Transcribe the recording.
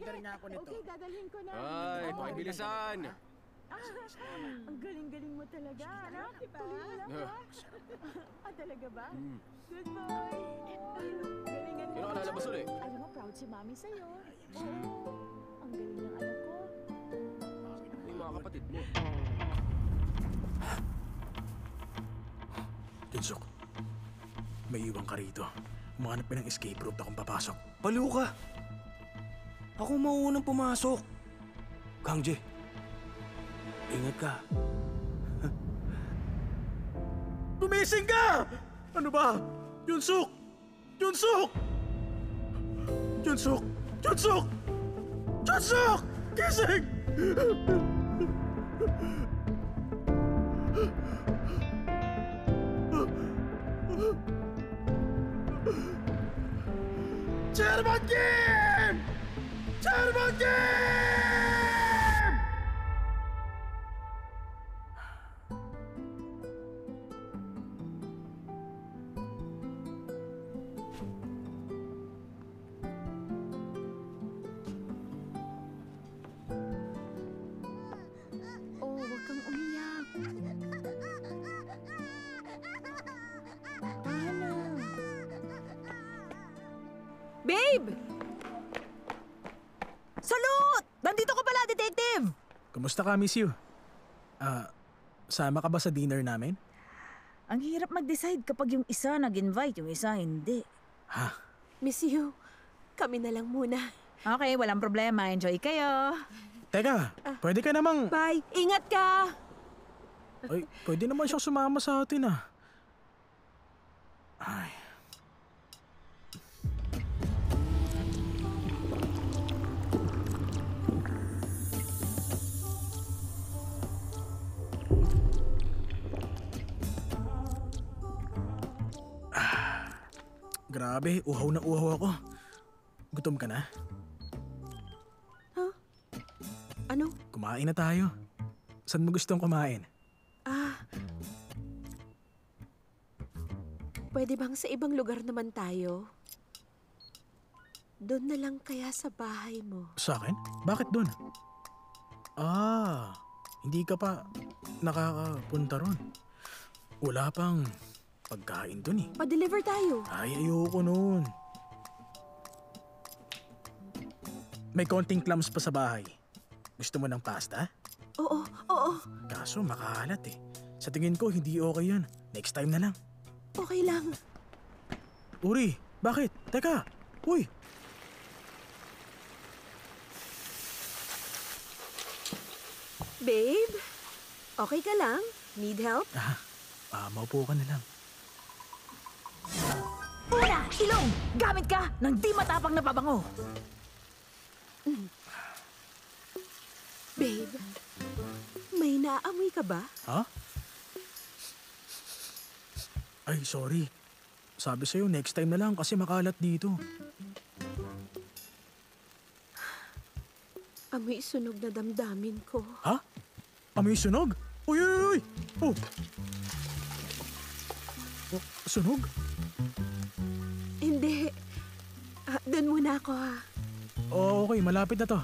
Order nga ako nito. Okay, dadalhin ko na. Ay, pakibilisan. Ang galing-galing mo talaga, anak. Tuloy mo lang, ha? Talaga ba? Good boy. Galingan mo. Sino ka lalabas ulit? Alam mo, proud si mami sa'yo. Oo. Ang galing ng anak ko. Yung mga kapatid mo. Junsuk, may iwan ka rito. Umanap ka ng escape route akong papasok. Baliw ka! Ako mauunang pumasok. Kangje, ingat ka. Gumising ka! Ano ba? Junsuk! Junsuk! Junsuk! Junsuk! Junsuk! Gising! Chairman Kim! Chairman Kim! Oh, huwag kang umiyak. Ano? Babe! Salute! Nandito ka pala, detective! Kumusta ka, miss you? Sama ka ba sa dinner namin? Ang hirap mag-decide kapag yung isa nag-invite, yung isa hindi. Ha? Miss you, kami na lang muna. Okay, walang problema. Enjoy kayo. Teka, pwede ka namang... Bye! Ingat ka! Ay, pwede naman siyang sumama sa atin ah. Ay. Grabe, uhaw na uhaw ako. Gutom ka na? Ano? Kumain na tayo. Saan mo gustong kumain? Pwede bang sa ibang lugar naman tayo? Doon na lang kaya sa bahay mo. Sa akin? Bakit doon? Hindi ka pa nakakapunta ron. Wala pang pagkain doon eh. Pa-deliver tayo. Ay, ayoko nun. May konting clams pa sa bahay. Gusto mo ng pasta? Oo. Kaso makahalat eh. Sa tingin ko, hindi okay yun. Next time na lang. Okay lang. Uri, bakit? Teka, uy. Babe, okay ka lang? Need help? Maupo ka na lang. Una, ilong! Gamit ka ng di matapang na pabango. Babe, may naamoy ka ba? Ha? Ay, sorry. Sabi sa'yo, next time na lang kasi makalat dito. Amoy sunog na damdamin ko. Ha? Amoy sunog? Uy, uy, uy! Oh! Sunog? Hindi. Doon muna ako ha. Okay, malapit na to.